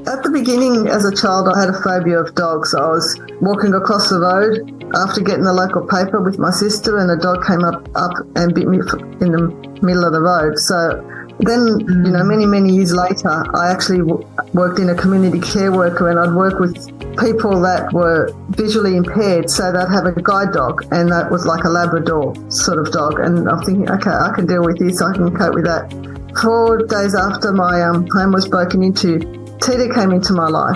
At the beginning, as a child, I had a phobia of dogs. I was walking across the road after getting the local paper with my sister, and a dog came up and bit me in the middle of the road. So then, many years later, I actually worked in a community care worker, and I'd work with people that were visually impaired. So they'd have a guide dog, and that was like a Labrador sort of dog. And I'm thinking, okay, I can deal with this. I can cope with that. 4 days after my home was broken into, Teida came into my life.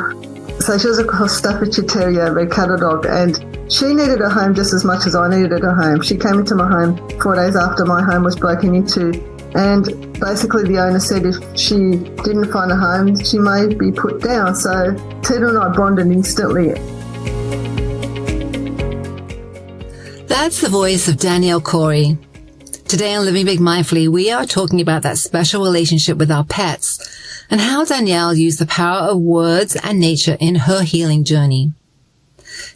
So she was a Staffordshire Terrier, red cattle dog, and she needed a home just as much as I needed a home. She came into my home 4 days after my home was broken into, and basically the owner said if she didn't find a home, she may be put down. So Teida and I bonded instantly. That's the voice of Danielle Corrie. Today on Living Big Mindfully, we are talking about that special relationship with our pets and how Danielle used the power of words and nature in her healing journey.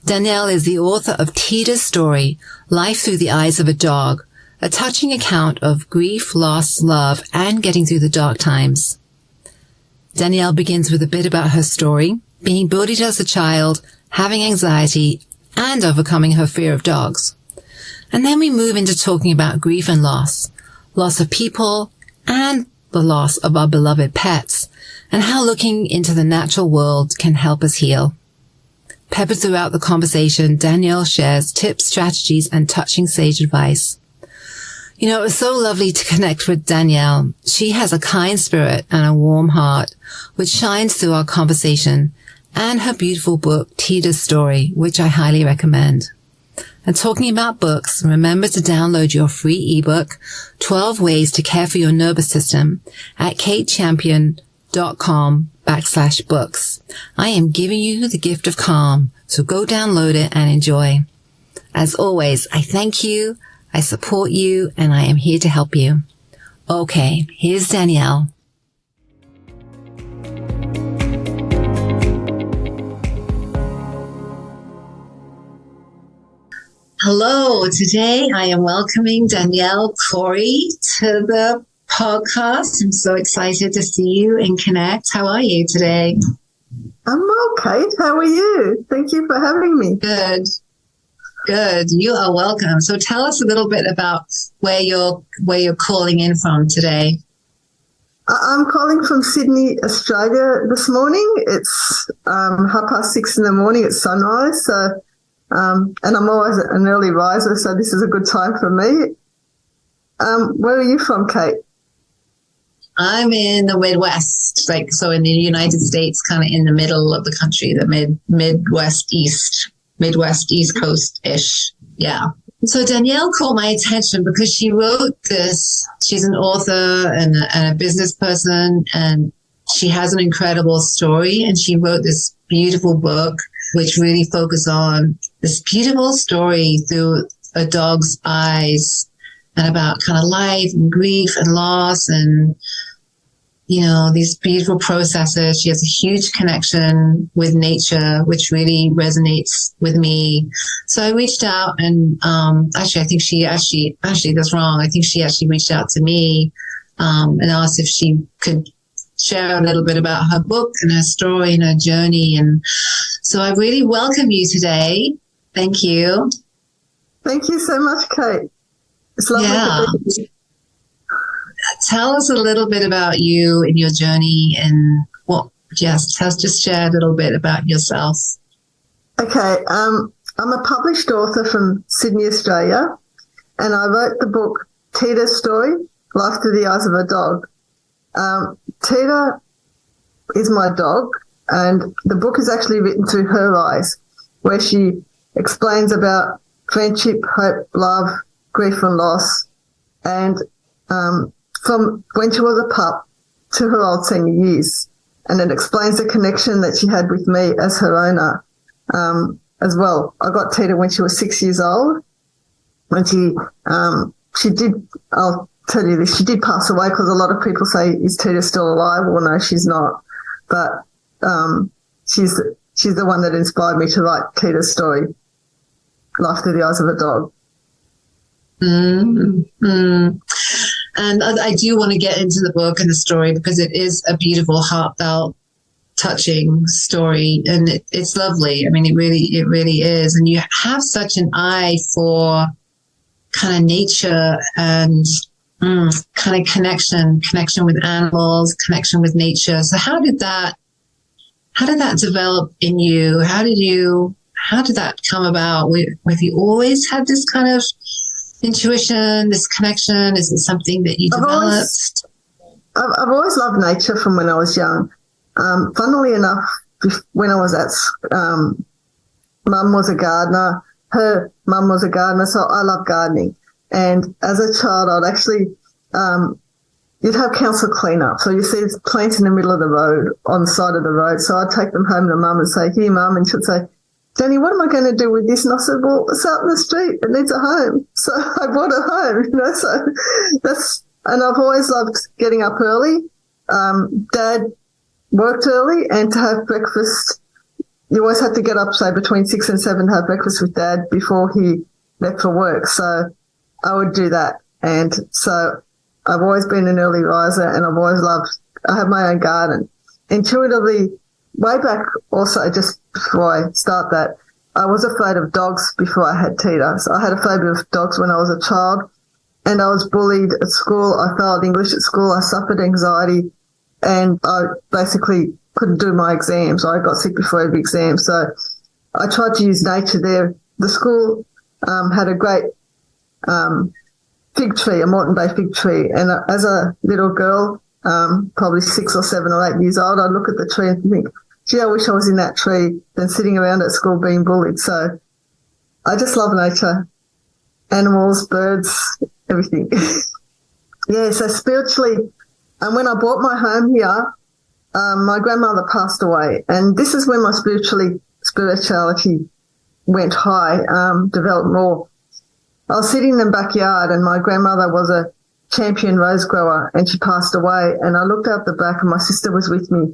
Danielle is the author of Teida's story, Life Through the Eyes of a Dog, a touching account of grief, loss, love, and getting through the dark times. Danielle begins with a bit about her story, being bullied as a child, having anxiety, and overcoming her fear of dogs. And then we move into talking about grief and loss of people, and the loss of our beloved pets, and how looking into the natural world can help us heal. Peppered throughout the conversation, Danielle shares tips, strategies, and touching sage advice. You know, it was so lovely to connect with Danielle. She has a kind spirit and a warm heart, which shines through our conversation, and her beautiful book, Teida's Story, which I highly recommend. And talking about books, remember to download your free ebook, 12 Ways to Care for Your Nervous System, at katechampion.com/books. I am giving you the gift of calm, so go download it and enjoy. As always, I thank you, I support you, and I am here to help you. Okay, here's Danielle. Hello, today I am welcoming Danielle Corrie to the podcast. I'm so excited to see you and connect. How are you today? I'm well, Kate. How are you? Thank you for having me. Good. You are welcome. So tell us a little bit about where you're calling in from today. I'm calling from Sydney, Australia this morning. It's 6:30 in the morning. It's sunrise. So and I'm always an early riser, so this is a good time for me. Where are you from, Kate? I'm in the Midwest, so in the United States, kind of in the middle of the country, the Midwest East Coast-ish. Yeah. So Danielle caught my attention because she wrote this. She's an author and a business person, and she has an incredible story, and she wrote this beautiful book which really focus on this beautiful story through a dog's eyes and about kind of life and grief and loss and, these beautiful processes. She has a huge connection with nature, which really resonates with me. So I reached out and, that's wrong. I think she actually reached out to me, and asked if she could share a little bit about her book and her story and her journey. And so I really welcome you today. Thank you. Thank you so much, Kate. It's lovely to be here. Tell us a little bit about you and your journey and just share a little bit about yourself. Okay. I'm a published author from Sydney, Australia, and I wrote the book Teida's Story, Life Through the Eyes of a Dog. Teida is my dog, and the book is actually written through her eyes, where she explains about friendship, hope, love, grief and loss, and from when she was a pup to her old senior years. And it explains the connection that she had with me as her owner as well. I got Teida when she was 6 years old, and she did, I'll tell you this, she did pass away because a lot of people say, is Teida still alive? Well, no, she's not. But she's the one that inspired me to write Teida's Story, Life Through the Eyes of a Dog. Mm-hmm. And I do want to get into the book and the story because it is a beautiful, heartfelt, touching story, and it's lovely. I mean, it really is. And you have such an eye for kind of nature and kind of connection with animals, connection with nature. So how did that develop in you? How did that come about? Have you always had this kind of intuition, this connection? Is it something that you developed? I've always loved nature from when I was young. Funnily enough, when I was at Mum was a gardener. Her mum was a gardener, so I love gardening. And as a child, I'd actually, you'd have council clean-up. So you see plants in the middle of the road, on the side of the road. So I'd take them home to Mum and say, here, Mum. And she'd say, Danny, what am I going to do with this? And I said, well, it's out in the street. It needs a home. So I brought it home, so and I've always loved getting up early. Dad worked early, and to have breakfast, you always had to get up, say, between 6 and 7 to have breakfast with Dad before he left for work. So I would do that. And so I've always been an early riser, and I've always I have my own garden. Intuitively, way back also, just before I start that, I was afraid of dogs before I had Teida. So I had a phobia of dogs when I was a child, and I was bullied at school. I failed English at school. I suffered anxiety, and I basically couldn't do my exams. I got sick before every exam. So I tried to use nature there. The school had a great fig tree, a Moreton Bay fig tree. And as a little girl, probably 6 or 7 or 8 years old, I'd look at the tree and think, gee, I wish I was in that tree than sitting around at school being bullied. So I just love nature, animals, birds, everything. Yeah, so spiritually, and when I bought my home here, my grandmother passed away, and this is when my spirituality went high, developed more. I was sitting in the backyard, and my grandmother was a champion rose grower, and she passed away. And I looked out the back, and my sister was with me,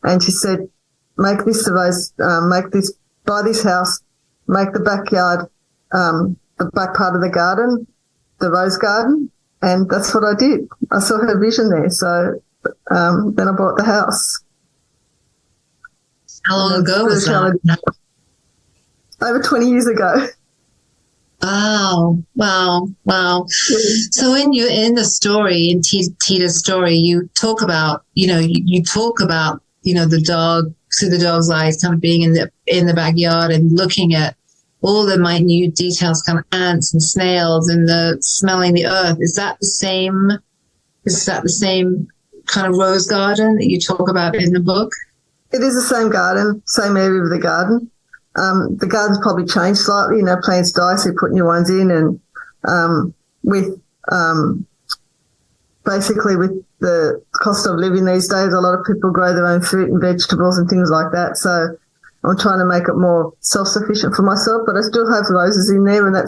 and she said, buy this house, make the backyard, the back part of the garden, the rose garden. And that's what I did. I saw her vision there. So then I bought the house. How long ago was that? Over 20 years ago. Wow. Yeah. So in the story, in Teida's story, you talk about, the dog, through the dog's eyes, kind of being in the backyard and looking at all the minute details, kind of ants and snails and the smelling the earth. Is that the same kind of rose garden that you talk about in the book? It is the same garden, same area of the garden. The garden's probably changed slightly. Plants die, so you put new ones in, and basically with the cost of living these days, a lot of people grow their own fruit and vegetables and things like that. So I'm trying to make it more self-sufficient for myself, but I still have roses in there, and I'd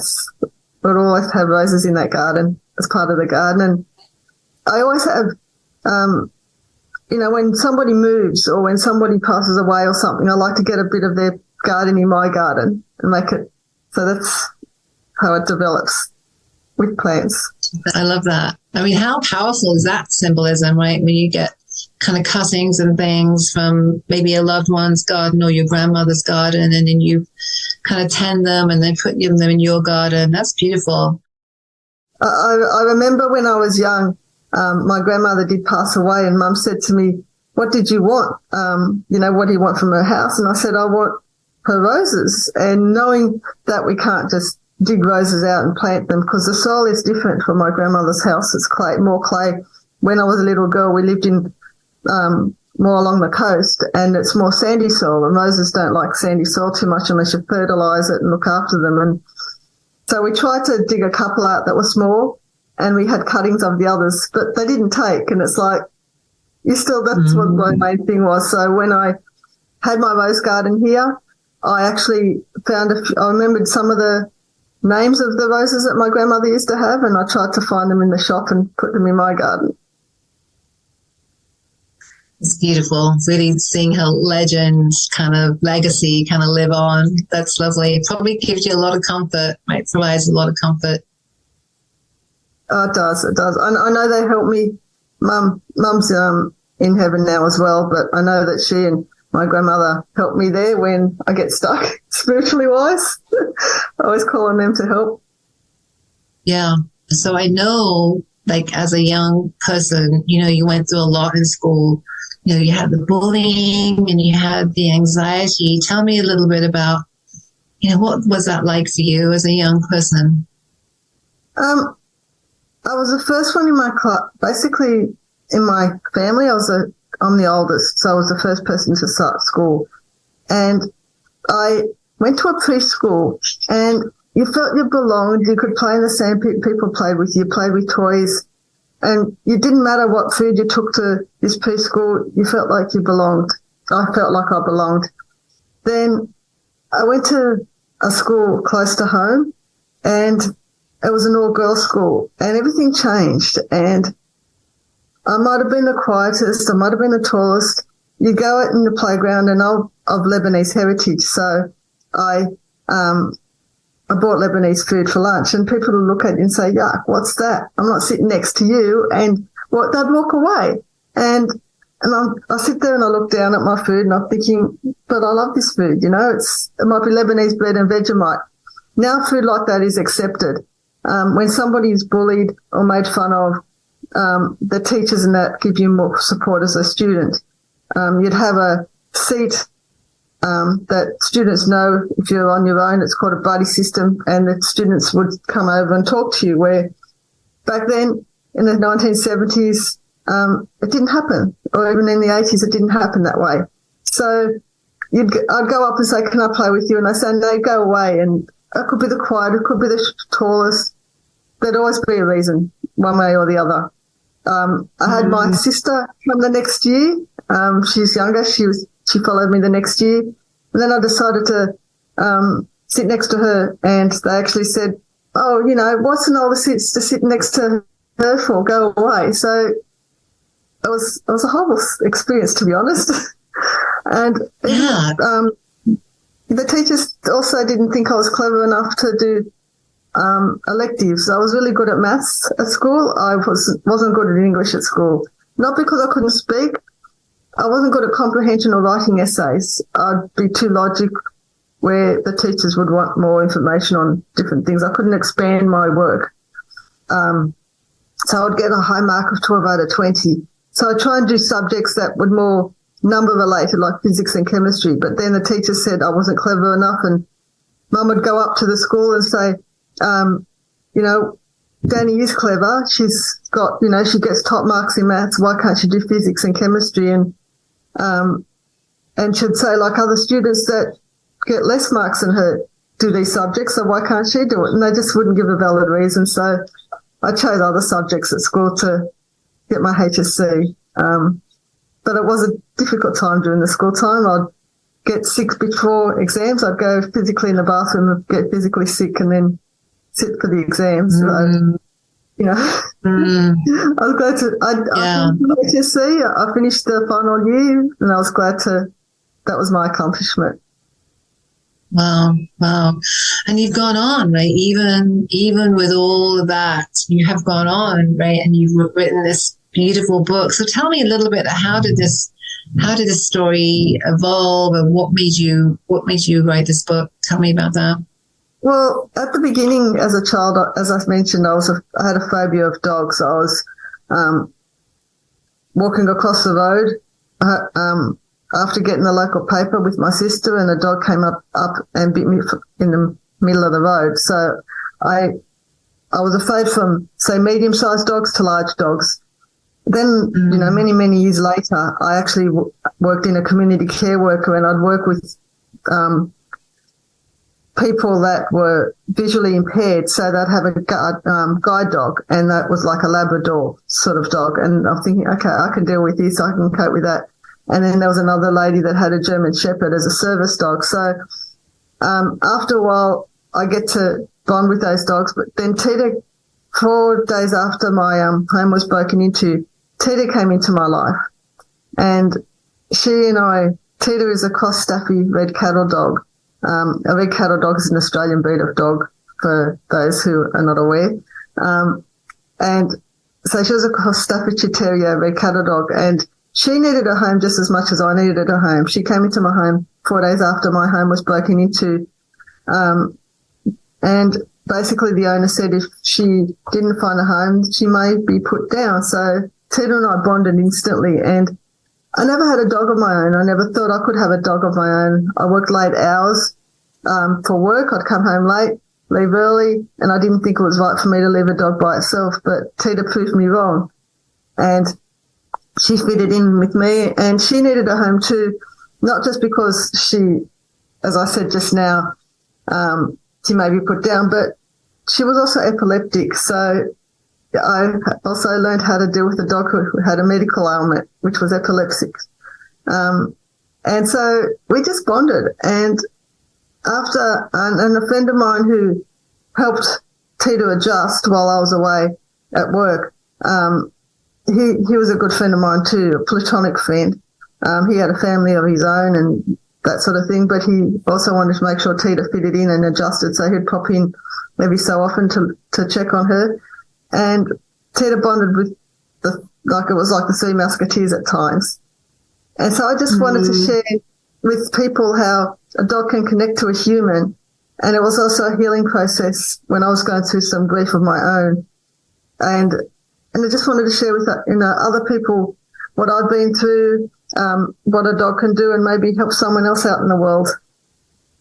always have roses in that garden as part of the garden. And I always have, when somebody moves or when somebody passes away or something, I like to get a bit of their garden in my garden and make it. So that's how it develops with plants. I love that. I mean, how powerful is that symbolism, right? When you get kind of cuttings and things from maybe a loved one's garden or your grandmother's garden, and then you kind of tend them and then put them in your garden. That's beautiful. I remember when I was young, my grandmother did pass away, and Mum said to me, what did you want? What do you want from her house? And I said, I want her roses. And knowing that we can't just dig roses out and plant them, because the soil is different for my grandmother's house. It's clay, more clay. When I was a little girl, we lived in more along the coast, and it's more sandy soil, and roses don't like sandy soil too much unless you fertilise it and look after them. And so we tried to dig a couple out that were small, and we had cuttings of the others, but they didn't take. And it's like, that's what my main thing was. So when I had my rose garden here, I actually found I remembered some of the names of the roses that my grandmother used to have, and I tried to find them in the shop and put them in my garden. It's beautiful. Really seeing her legend, kind of legacy, kind of live on. That's lovely. It probably gives you a lot of comfort, right? It provides a lot of comfort. Oh, it does. It does. I know they help me. Mum's in heaven now as well, but I know that she and my grandmother help me there when I get stuck, spiritually wise. I always call on them to help. Yeah. So I know, like, as a young person, you went through a lot in school. You had the bullying and you had the anxiety. Tell me a little bit about, what was that like for you as a young person? I was the first one in my class. Basically, in my family, I'm the oldest, so I was the first person to start school. And I went to a preschool, and you felt you belonged. You could play in the same people played with you, played with toys, and it didn't matter what food you took to this preschool, you felt like you belonged. I felt like I belonged. Then I went to a school close to home, and it was an all-girls school, and everything changed. And I might have been the quietest, I might have been the tallest. You go out in the playground, and I'm of Lebanese heritage, so I bought Lebanese food for lunch, and people would look at you and say, yuck, what's that? I'm not sitting next to you. And they'd walk away. And I sit there and I look down at my food, and I'm thinking, but I love this food, it might be Lebanese bread and Vegemite. Now food like that is accepted. When somebody is bullied or made fun of, the teachers and that give you more support as a student. You'd have a seat that students know if you're on your own. It's called a buddy system, and the students would come over and talk to you, where back then in the 1970s, it didn't happen, or even in the 80s, it didn't happen that way. So I'd go up and say, can I play with you? And I say, no, go away. And I could be the quiet, it could be the tallest. There'd always be a reason, one way or the other. I had my sister come the next year. She's younger. She followed me the next year. And then I decided to sit next to her, and they actually said, oh, what's an older sister sitting next to her for? Go away. So it was a horrible experience, to be honest. And Yeah. The teachers also didn't think I was clever enough to do electives. I was really good at maths at school. I wasn't good at English at school. Not because I couldn't speak. I wasn't good at comprehension or writing essays. I'd be too logic, where the teachers would want more information on different things. I couldn't expand my work. So I'd get a high mark of 12 out of 20. So I'd try and do subjects that were more number related, like physics and chemistry. But then the teacher said I wasn't clever enough, and Mum would go up to the school and say, Danny is clever. She's got, she gets top marks in maths. Why can't she do physics and chemistry? And she'd say, like, other students that get less marks than her do these subjects, so why can't she do it? And they just wouldn't give a valid reason. So I chose other subjects at school to get my HSC. But it was a difficult time during the school time. I'd get sick before exams. I'd go physically in the bathroom and get physically sick and then sit for the exams. So, I was glad to, I finished HSC. I finished the final year, and I was glad that was my accomplishment. Wow. And you've gone on, right? Even with all of that, you have gone on, right? And you've written this beautiful book. So tell me a little bit, how did this story evolve, and what made you write this book? Tell me about that. Well, at the beginning, as a child, as I mentioned, I had a phobia of dogs. I was walking across the road after getting the local paper with my sister, and a dog came up and bit me in the middle of the road. So I was afraid from, say, medium-sized dogs to large dogs. Then, many, many years later, I actually worked in a community care worker, and I'd work with people that were visually impaired. So they'd have a guide dog, and that was like a Labrador sort of dog. And I'm thinking, okay, I can deal with this. I can cope with that. And then there was another lady that had a German Shepherd as a service dog. So after a while, I get to bond with those dogs. But then Teida, 4 days after my home was broken into, Teida came into my life. And Teida is a cross-staffy red cattle dog. A red cattle dog is an Australian breed of dog, for those who are not aware. And so she was a cross-Staffordshire Terrier red cattle dog, and she needed a home just as much as I needed a home. She came into my home 4 days after my home was broken into. And basically the owner said if she didn't find a home, she may be put down. So Teida and I bonded instantly. And I never had a dog of my own. I never thought I could have a dog of my own. I worked late hours for work. I'd come home late, leave early, and I didn't think it was right for me to leave a dog by itself. But Teida proved me wrong. And she fitted in with me, and she needed a home too, not just because she, as I said just now, she may be put down, but she was also epileptic. So I also learned how to deal with a dog who had a medical ailment, which was epilepsy. And so we just bonded. And after, and a friend of mine who helped Teida adjust while I was away at work, he was a good friend of mine too, a platonic friend. He had a family of his own and that sort of thing, but he also wanted to make sure Teida fitted in and adjusted, so he'd pop in every so often to check on her. And Teida bonded with it was like the Three Musketeers at times. And so I just wanted to share with people how a dog can connect to a human. And it was also a healing process when I was going through some grief of my own. And I just wanted to share with other people what I've been through, what a dog can do, and maybe help someone else out in the world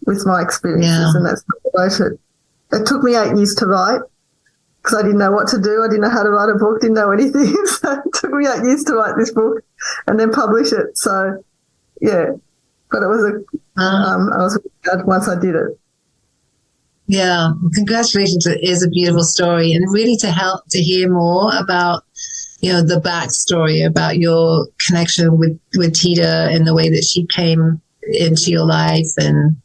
with my experiences. Yeah. And that's the way it took me 8 years to write because I didn't know what to do. I didn't know how to write a book, didn't know anything. So it took me 8 years to write this book and then publish it. So, yeah, but it was I was glad once I did it. Yeah, congratulations. It is a beautiful story, and really to hear more about, the backstory about your connection with Teida and the way that she came into your life, and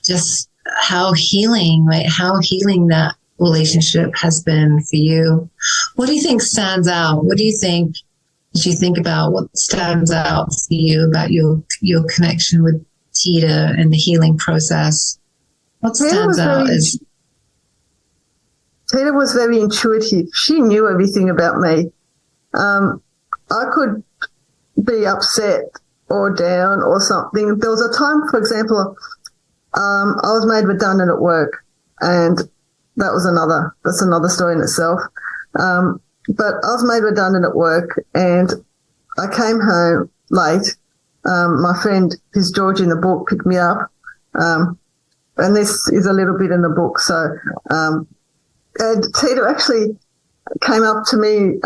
just how healing that relationship has been for you. What do you think stands out? What do you think, as you think about what stands out for you about your connection with Teida and the healing process? What stands out is Teida was very intuitive. She knew everything about me. I could be upset or down or something. There was a time, for example, I was made redundant at work, and that's another story in itself. But I was made redundant at work, and I came home late. My friend, who's George in the book, picked me up. And this is a little bit in the book. So, and Teida actually came up to me,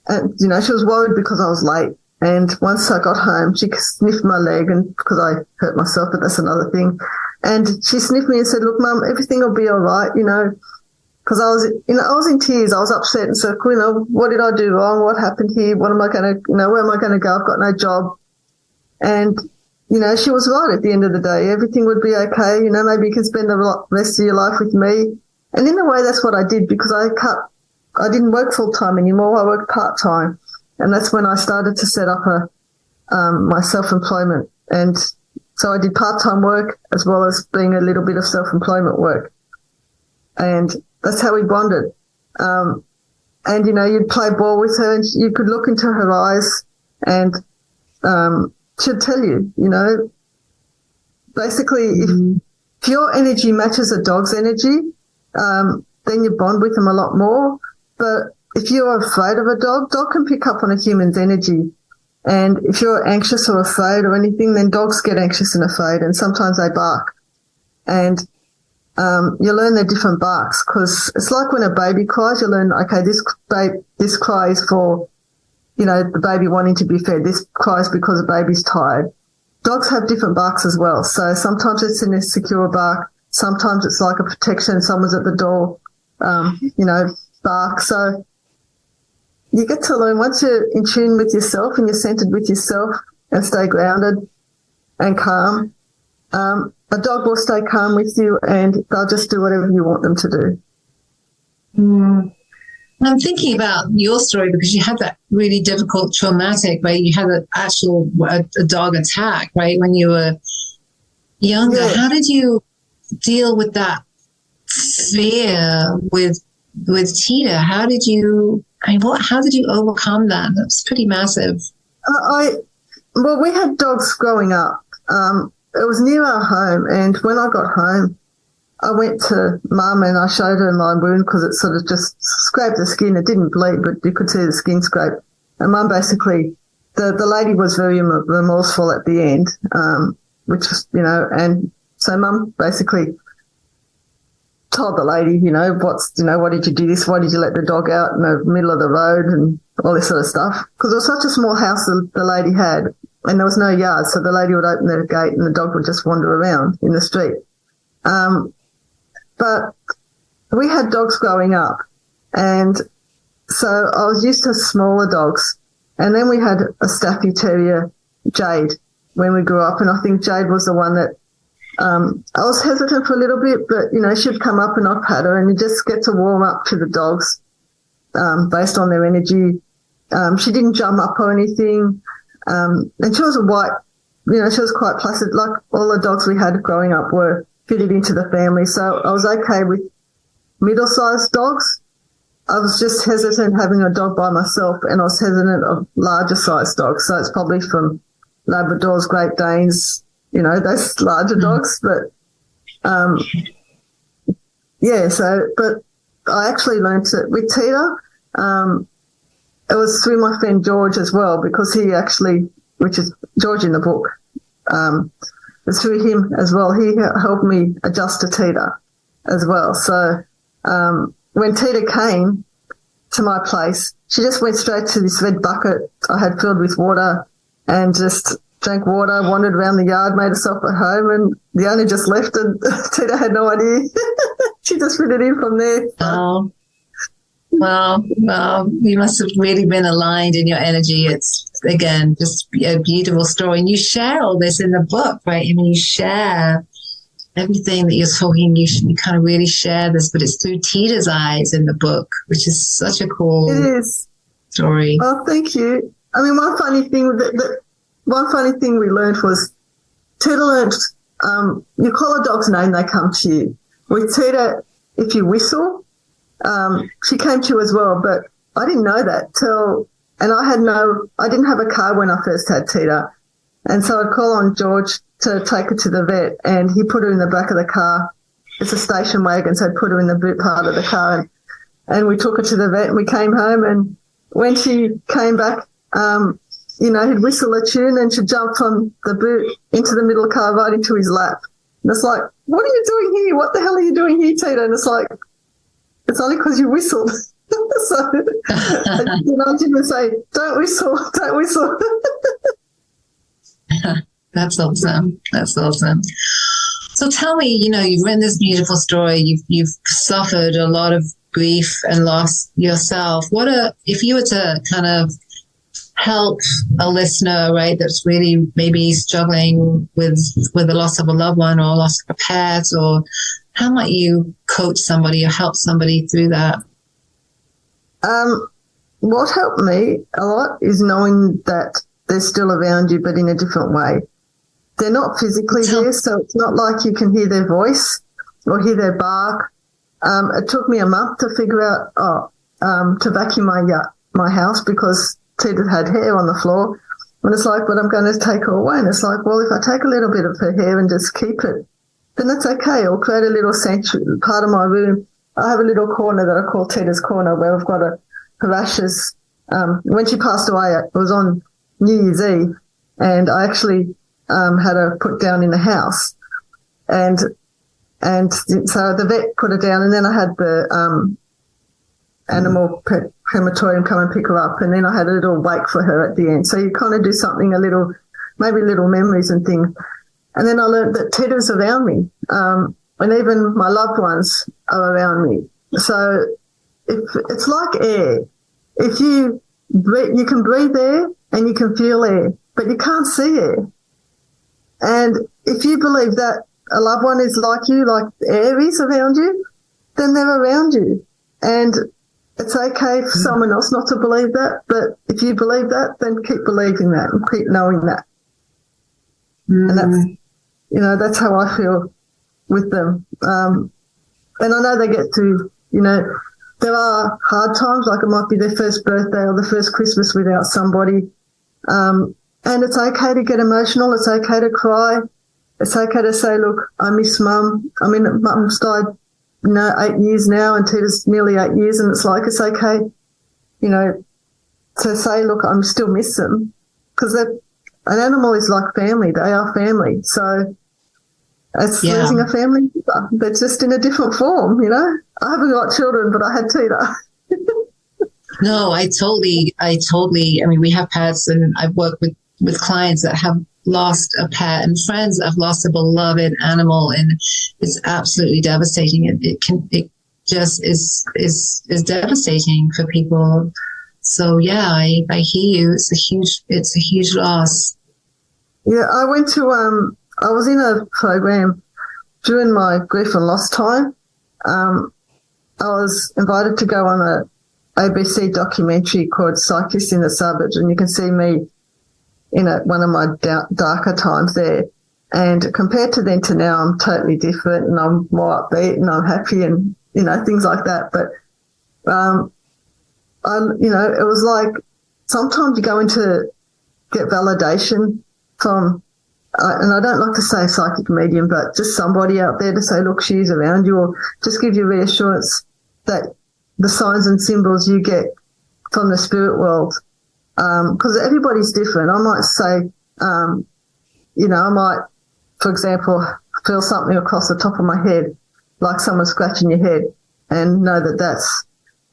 and, she was worried because I was late. And once I got home, she sniffed my leg, and because I hurt myself, but that's another thing. And she sniffed me and said, "Look, Mum, everything will be all right," because I was in tears. I was upset and said, "What did I do wrong? What happened here? What am I going to, where am I going to go? I've got no job." And she was right at the end of the day. Everything would be okay. Maybe you can spend the rest of your life with me. And in a way, that's what I did, because I didn't work full time anymore. I worked part time. And that's when I started to set up my self-employment. And so I did part-time work as well as being a little bit of self-employment work. And that's how we bonded. And, you'd play ball with her, and you could look into her eyes, and she'd tell you, basically if your energy matches a dog's energy, then you bond with them a lot more. But if you're afraid of a dog can pick up on a human's energy. And if you're anxious or afraid or anything, then dogs get anxious and afraid, and sometimes they bark. And you learn their different barks, because it's like when a baby cries, you learn, okay, this cry is for, the baby wanting to be fed. This cries because the baby's tired. Dogs have different barks as well. So sometimes it's an insecure bark. Sometimes it's like a protection. Someone's at the door, bark. So you get to learn, once you're in tune with yourself and you're centered with yourself and stay grounded and calm, a dog will stay calm with you, and they'll just do whatever you want them to do. I'm thinking about your story, because you had that really difficult, traumatic, right? You had a dog attack, right, when you were younger. Yeah. How did you deal with that fear with Teida? How did you overcome that? That's pretty massive. Well, we had dogs growing up. It was near our home, and when I got home, I went to Mum and I showed her my wound because it sort of just scraped the skin. It didn't bleed, but you could see the skin scrape. And Mum basically, the lady was very remorseful at the end, which was, and so Mum basically told the lady, what did you do this? Why did you let the dog out in the middle of the road and all this sort of stuff? Because it was such a small house that the lady had, and there was no yard, so the lady would open the gate and the dog would just wander around in the street. But we had dogs growing up, and so I was used to smaller dogs. And then we had a Staffy Terrier, Jade, when we grew up, and I think Jade was the one that I was hesitant for a little bit, but, she'd come up and I'd pat her, and you just get to warm up to the dogs based on their energy. She didn't jump up or anything, and she was a white, she was quite placid. Like all the dogs we had growing up were fitted into the family, so I was okay with middle-sized dogs. I was just hesitant having a dog by myself, and I was hesitant of larger-sized dogs, so it's probably from Labradors, Great Danes, those larger dogs. But, but I actually learned it with Teida. It was through my friend George as well, because he actually, which is George in the book, it's through him as well. He helped me adjust to Teida as well. So when Teida came to my place, she just went straight to this red bucket I had filled with water and just drank water, wandered around the yard, made herself at home, and the owner just left, and Teida had no idea. She just fitted in from there. Oh. Well, you must have really been aligned in your energy. It's, again, just a beautiful story. And you share all this in the book, right? I mean, you share everything that you're talking. You kind of really share this, but it's through Teida's eyes in the book, which is such a cool story. Oh, thank you. I mean, one funny thing we learned was Teida learned you call a dog's name, they come to you. With Teida, if you whistle, she came to you as well, but I didn't know that and I didn't have a car when I first had Teida. And so I'd call on George to take her to the vet, and he put her in the back of the car. It's a station wagon, so I'd put her in the boot part of the car, and we took her to the vet, and we came home, and when she came back, he'd whistle a tune and she'd jump from the boot into the middle of the car right into his lap. And it's like, what are you doing here? What the hell are you doing here, Teida? And it's like, it's only because you whistled. So, I didn't say, don't whistle, don't whistle. That's awesome. That's awesome. So tell me, you've written this beautiful story. You've suffered a lot of grief and loss yourself. If you were to kind of help a listener, right, that's really maybe struggling with the loss of a loved one or loss of a pet, or how might you coach somebody or help somebody through that? What helped me a lot is knowing that they're still around you, but in a different way. They're not physically there, so it's not like you can hear their voice or hear their bark. It took me a month to figure out to vacuum my house because Teida had hair on the floor. And it's like, but I'm going to take her away. And it's like, well, if I take a little bit of her hair and just keep it, then that's okay. I'll create a little sanctuary, part of my room. I have a little corner that I call Teida's Corner, where I've got her ashes. When she passed away, it was on New Year's Eve, and I actually had her put down in the house. And so the vet put her down, and then I had the animal crematorium come and pick her up, and then I had a little wake for her at the end. So you kind of do something maybe little memories and things. And then I learned that Teida's around me, and even my loved ones are around me. So it's like air. If you breathe, you can breathe air and you can feel air, but you can't see air. And if you believe that a loved one is like you, like air is around you, then they're around you. And it's okay for someone else not to believe that, but if you believe that, then keep believing that and keep knowing that. And that's how I feel with them. And I know they get to, there are hard times, like it might be their first birthday or the first Christmas without somebody. And it's okay to get emotional. It's okay to cry. It's okay to say, look, I miss Mum. I mean, Mum's died, 8 years now, and Teida's nearly 8 years, and it's like, it's okay, to say, look, I still miss them, because an animal is like family. They are family. So it's losing a family member, but just in a different form, I haven't got children, but I had Teida. No, I mean, we have pets, and I've worked with clients that have lost a pet and friends that have lost a beloved animal, and it's absolutely devastating. It just is devastating for people. So yeah, I hear you. It's a huge loss. Yeah, I went to I was in a program during my grief and loss time. I was invited to go on a ABC documentary called Cyclists in the Suburbs, and you can see me in one of my darker times there. And compared to then to now, I'm totally different, and I'm more upbeat, and I'm happy, and things like that. But it was like sometimes you go in to get validation from, and I don't like to say psychic medium, but just somebody out there to say, look, she's around you, or just give you reassurance that the signs and symbols you get from the spirit world, because everybody's different. I might say, I might, for example, feel something across the top of my head, like someone scratching your head, and know that that's,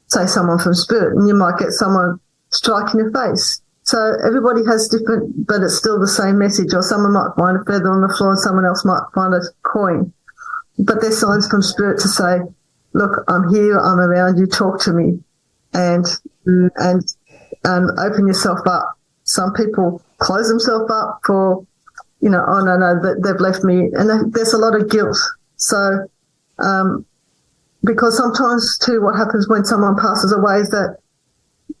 say, someone from spirit, and you might get someone striking your face. So everybody has different, but it's still the same message. Or someone might find a feather on the floor and someone else might find a coin. But they're signs from spirit to say, look, I'm here, I'm around you, talk to me, and open yourself up. Some people close themselves up for, oh, no, they've left me. And there's a lot of guilt. So, because sometimes too what happens when someone passes away is that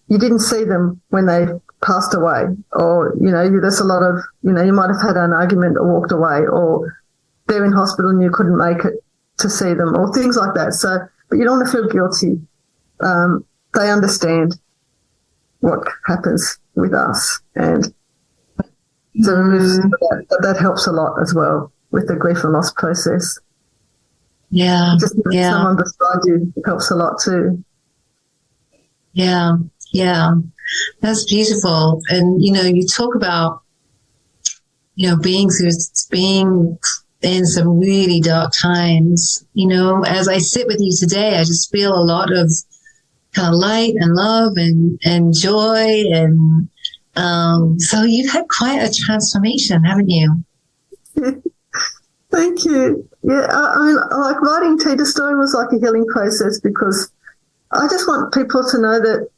you didn't see them when they passed away, or, there's a lot of, you might have had an argument or walked away, or they're in hospital and you couldn't make it to see them, or things like that. So, but you don't want to feel guilty. They understand what happens with us, and so that helps a lot as well with the grief and loss process. Yeah, just someone beside you helps a lot too. Yeah, that's beautiful. And you talk about being in some really dark times. As I sit with you today, I just feel a lot of kind of light and love and joy, and so you've had quite a transformation, haven't you? Thank you. Yeah, I mean, like writing Teida's story was like a healing process, because I just want people to know that,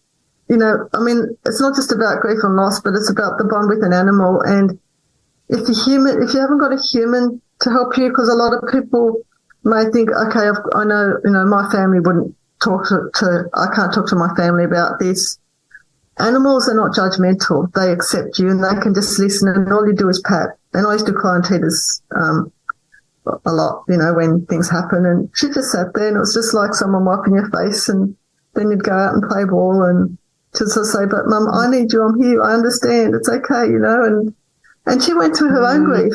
it's not just about grief and loss, but it's about the bond with an animal. And if you haven't got a human to help you, because a lot of people may think, okay, I know, my family wouldn't talk I can't talk to my family about this. Animals are not judgmental. They accept you and they can just listen, and all you do is pat. And I used to cry on Teida's a lot, when things happen, and she just sat there, and it was just like someone wiping your face, and then you'd go out and play ball and just say, but Mum, I need you, I'm here, I understand, it's okay, and she went through her own grief.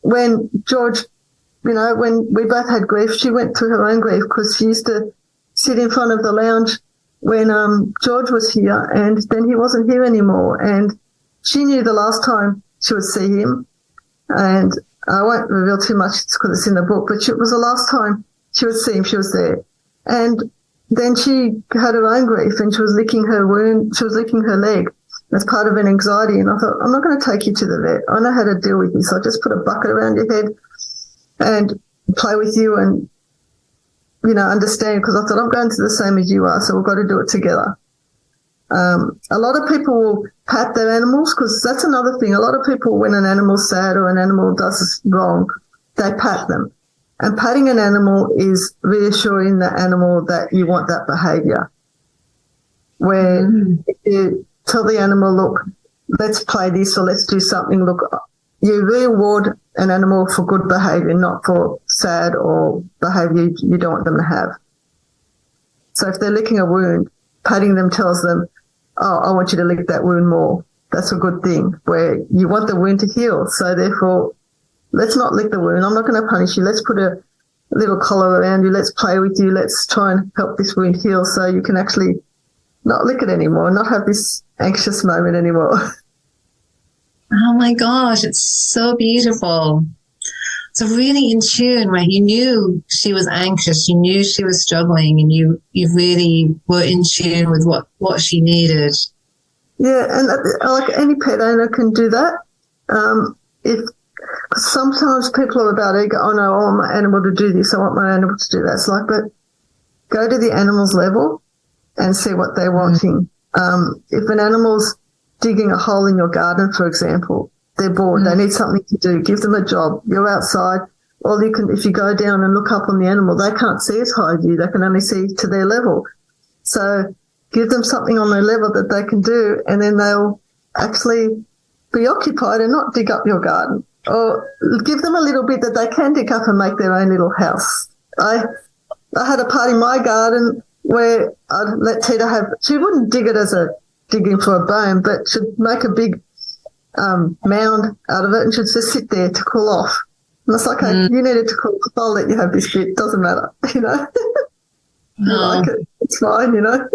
When George, when we both had grief, she went through her own grief, because she used to sit in front of the lounge when George was here, and then he wasn't here anymore, and she knew the last time she would see him, and I won't reveal too much because it's in the book, but it was the last time she would see him, she was there. And then she had her own grief, and she was licking her wound, she was licking her leg as part of an anxiety. And I thought, I'm not going to take you to the vet. I know how to deal with you. So I just put a bucket around your head and play with you and, understand, because I thought I'm going to the same as you are, so we've got to do it together. A lot of people will pat their animals, because that's another thing. A lot of people, when an animal's sad or an animal does wrong, they pat them. And patting an animal is reassuring the animal that you want that behaviour. Where if you tell the animal, look, let's play this, or let's do something, look, you reward an animal for good behaviour, not for sad or behaviour you don't want them to have. So if they're licking a wound, patting them tells them, oh, I want you to lick that wound more. that's a good thing, where you want the wound to heal. So therefore, let's not lick the wound. I'm not going to punish you. Let's put a little collar around you. Let's play with you. Let's try and help this wound heal so you can actually not lick it anymore, not have this anxious moment anymore. Oh my gosh, it's so beautiful. So really in tune, right? You knew she was anxious, you knew she was struggling, and you really were in tune with what she needed. Yeah, and like any pet owner can do that. If sometimes people are about ego, oh no, I want my animal to do this, I want my animal to do that. It's like, but go to the animal's level and see what they're wanting. If an animal's digging a hole in your garden, for example, they're bored, they need something to do, give them a job. You're outside, or you can, if you go down and look up on the animal, they can't see as high as you, they can only see to their level. So give them something on their level that they can do, and then they'll actually be occupied and not dig up your garden. Or give them a little bit that they can dig up and make their own little house. I had a part in my garden where I'd let Teida have, she wouldn't dig it as a digging for a bone, but she'd make a big mound out of it, and she'd just sit there to cool off. And it's like, okay, you needed to cool off, I'll let you have this bit, doesn't matter, you know. You like it, it's fine, you know.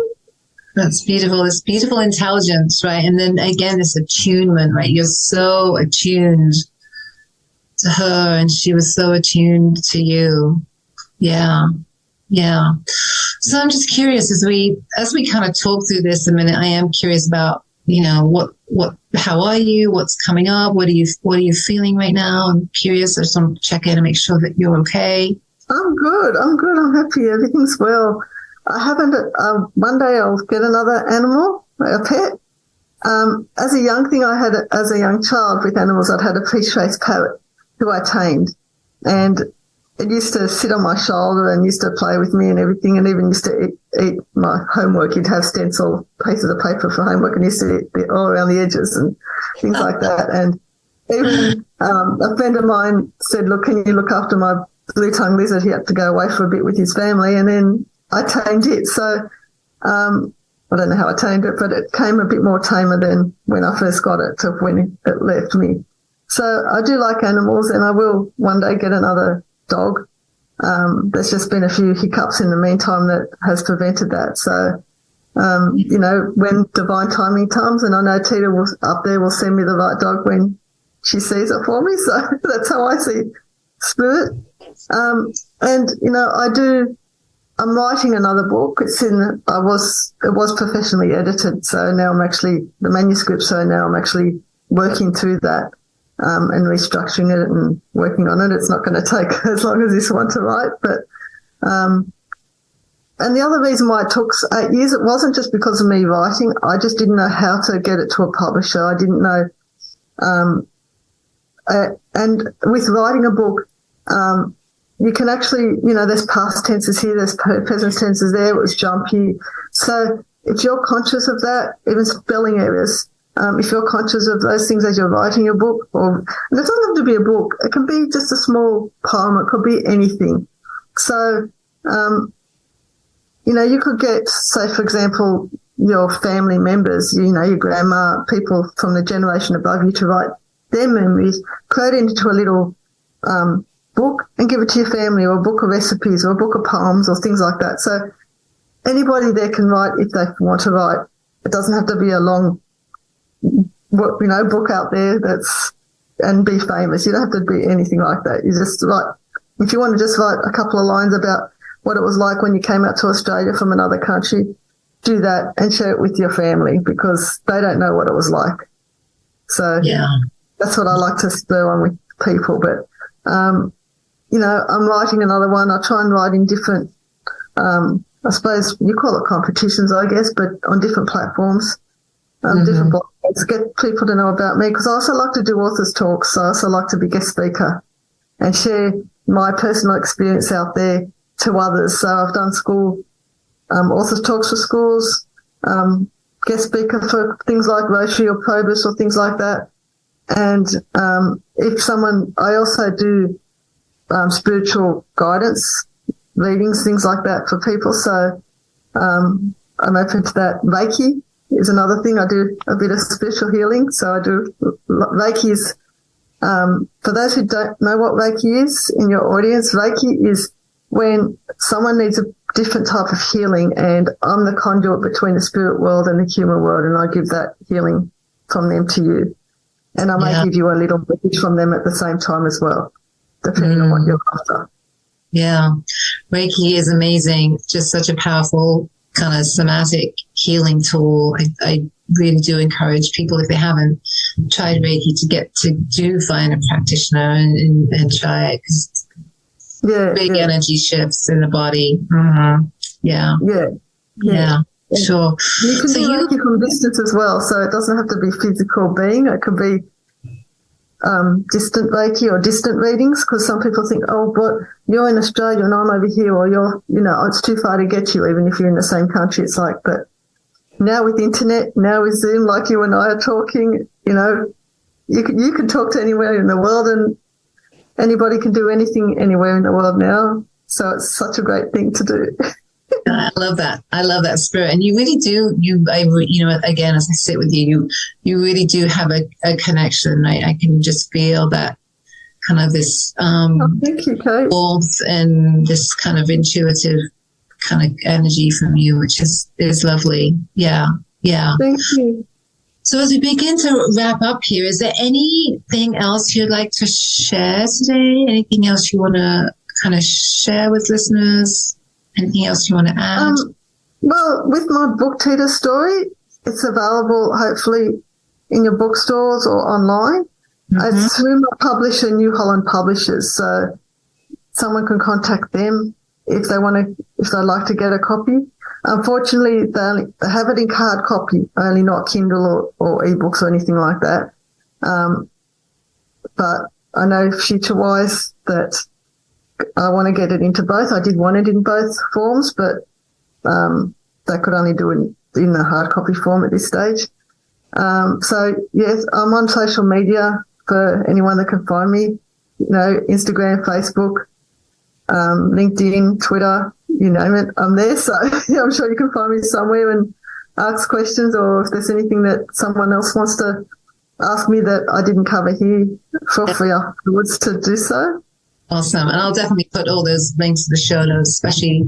That's beautiful. This beautiful intelligence, right? And then again, this attunement, right? You're so attuned to her, and she was so attuned to you. Yeah. So I'm just curious, as we kind of talk through this a minute, I am curious about, you know, how are you? What's coming up? What are you feeling right now? I'm curious. I just want to check in and make sure that you're okay. I'm good. I'm happy. Everything's well. I haven't, one day I'll get another animal, a pet. As a young thing, as a young child with animals, I'd had a peach-faced parrot who I tamed, and it used to sit on my shoulder and used to play with me and everything, and even used to eat my homework. He'd have stencil pieces of paper for homework and used to eat it all around the edges and things like that. And even a friend of mine said, look, can you look after my blue-tongued lizard? He had to go away for a bit with his family, and then I tamed it. So I don't know how I tamed it, but it came a bit more tamer than when I first got it to when it left me. So I do like animals, and I will one day get another dog. There's just been a few hiccups in the meantime that has prevented that. So, you know, when divine timing comes, and I know Teida will send me the right dog when she sees it for me. So that's how I see spirit. And, you know, I'm writing another book. It was professionally edited. So now the manuscript. So now I'm actually working through that. And restructuring it and working on it. It's not going to take as long as this one to write, but and the other reason why it took 8 years, it wasn't just because of me writing. I just didn't know how to get it to a publisher. I didn't know, and with writing a book, you can actually, you know, there's past tenses here, there's present tenses there. It was jumpy, so if you're conscious of that, even spelling errors. If you're conscious of those things as you're writing a book, and it doesn't have to be a book, it can be just a small poem, it could be anything. So, you know, you could get, say, for example, your family members, you know, your grandma, people from the generation above you to write their memories, create it into a little book and give it to your family, or a book of recipes, or a book of poems, or things like that. So anybody there can write if they want to write. It doesn't have to be a long book out there and be famous. You don't have to be anything like that. You just write, if you want to just write a couple of lines about what it was like when you came out to Australia from another country, do that and share it with your family, because they don't know what it was like. So that's what I like to spur on with people. But, you know, I'm writing another one. I try and write in different, I suppose you call it competitions, I guess, but on different platforms. Different blogs, get people to know about me, because I also like to do authors' talks. So I also like to be guest speaker and share my personal experience out there to others. So I've done school authors' talks for schools, guest speaker for things like Rotary or Probus or things like that. And I also do spiritual guidance readings, things like that for people. So I'm open to that. Reiki is another thing. I do a bit of spiritual healing. So I do Reiki is, for those who don't know what Reiki is in your audience, Reiki is when someone needs a different type of healing, and I'm the conduit between the spirit world and the human world, and I give that healing from them to you. And I may give you a little message from them at the same time as well, depending on what you're after. Yeah. Reiki is amazing. Just such a powerful kind of somatic healing tool. I really do encourage people, if they haven't tried Reiki, to find a practitioner and try it, because big energy shifts in the body. Mm-hmm. Yeah. Sure. You can do Reiki from distance as well, so it doesn't have to be physical being. It could be distant Reiki or distant readings, because some people think, oh, but you're in Australia and I'm over here, or it's too far to get you, even if you're in the same country. It's like, but now with internet, now with Zoom, like you and I are talking, you can talk to anywhere in the world, and anybody can do anything anywhere in the world now. So it's such a great thing to do. I love that. I love that spirit. And you really do, again, as I sit with you, you really do have a connection. I can just feel that kind of this thank you, Kate. Warmth and this kind of intuitive kind of energy from you, which is lovely. Yeah. Thank you. So as we begin to wrap up here, is there anything else you'd like to share today? Anything else you want to kind of share with listeners? Anything else you want to add? Well, with my book, Teida Story, it's available hopefully in your bookstores or online. Mm-hmm. It's through my publisher, New Holland Publishers. So someone can contact them if they'd like to get a copy. Unfortunately, they have it in hard copy, only not Kindle or ebooks or anything like that. But I know future-wise that I want to get it into both. I did want it in both forms, but they could only do it in the hard copy form at this stage. So, yes, I'm on social media for anyone that can find me, Instagram, Facebook, LinkedIn, Twitter, you name it, I'm there. So I'm sure you can find me somewhere and ask questions, or if there's anything that someone else wants to ask me that I didn't cover here, feel free afterwards to do so. Awesome. And I'll definitely put all those links to the show notes, especially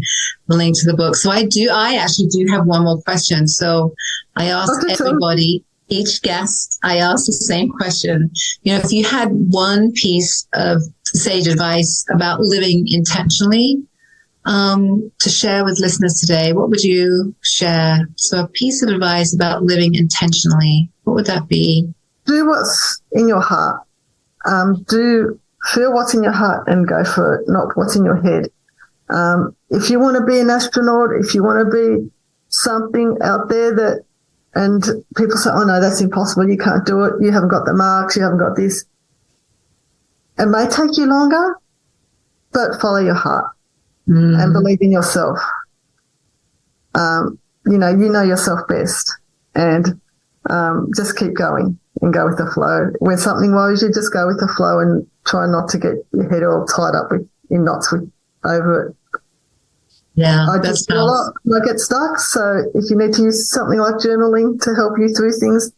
the link to the book. So I actually do have one more question. So I asked everybody, each guest, I asked the same question. If you had one piece of sage advice about living intentionally to share with listeners today, what would you share? So a piece of advice about living intentionally, what would that be? Do what's in your heart. Feel what's in your heart and go for it, not what's in your head. If you want to be an astronaut, if you want to be something out there and people say, oh no, that's impossible, you can't do it, you haven't got the marks, you haven't got this. It may take you longer, but follow your heart and believe in yourself. You know yourself best, and just keep going and go with the flow. When something worries you, just go with the flow and try not to get your head all tied up in knots over it. Yeah, I just feel a lot. I get stuck. So if you need to use something like journaling to help you through things,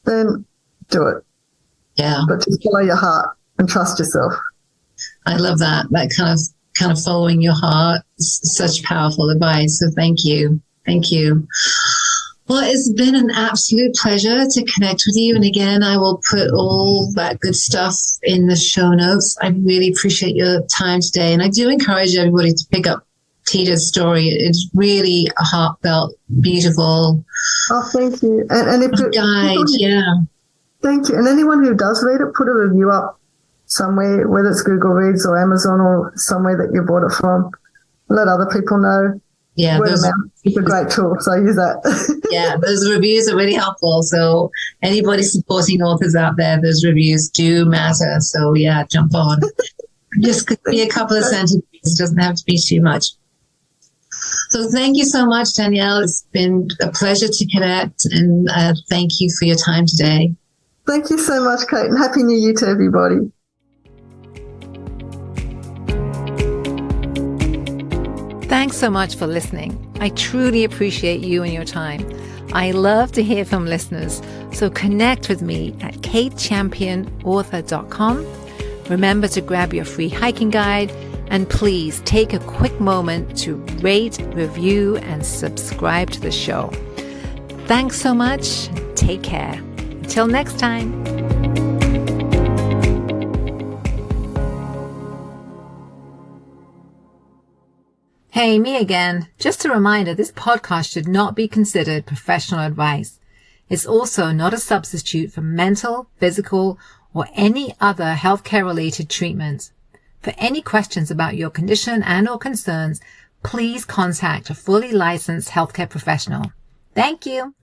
then do it. Yeah. But just follow your heart and trust yourself. I love that. That kind of following your heart is such powerful advice. So thank you. Thank you. Well, it's been an absolute pleasure to connect with you. And again, I will put all that good stuff in the show notes. I really appreciate your time today. And I do encourage everybody to pick up Teida's story. It's really a heartfelt, beautiful. Oh, thank you. And if guide, yeah. Thank you. And anyone who does read it, put a review up somewhere, whether it's Google Reads or Amazon or somewhere that you bought it from. Let other people know. Yeah, it's a great tool, so use that. Yeah, those reviews are really helpful. So anybody supporting authors out there, those reviews do matter. So yeah, jump on. Just could be a couple of sentences. It doesn't have to be too much. So thank you so much, Danielle. It's been a pleasure to connect, and thank you for your time today. Thank you so much, Kate, and Happy New Year to everybody. Thanks so much for listening. I truly appreciate you and your time. I love to hear from listeners, so connect with me at katechampionauthor.com. Remember to grab your free hiking guide, and please take a quick moment to rate, review, and subscribe to the show. Thanks so much. Take care. Until next time. Hey, me again. Just a reminder, this podcast should not be considered professional advice. It's also not a substitute for mental, physical, or any other healthcare-related treatment. For any questions about your condition and or concerns, please contact a fully licensed healthcare professional. Thank you.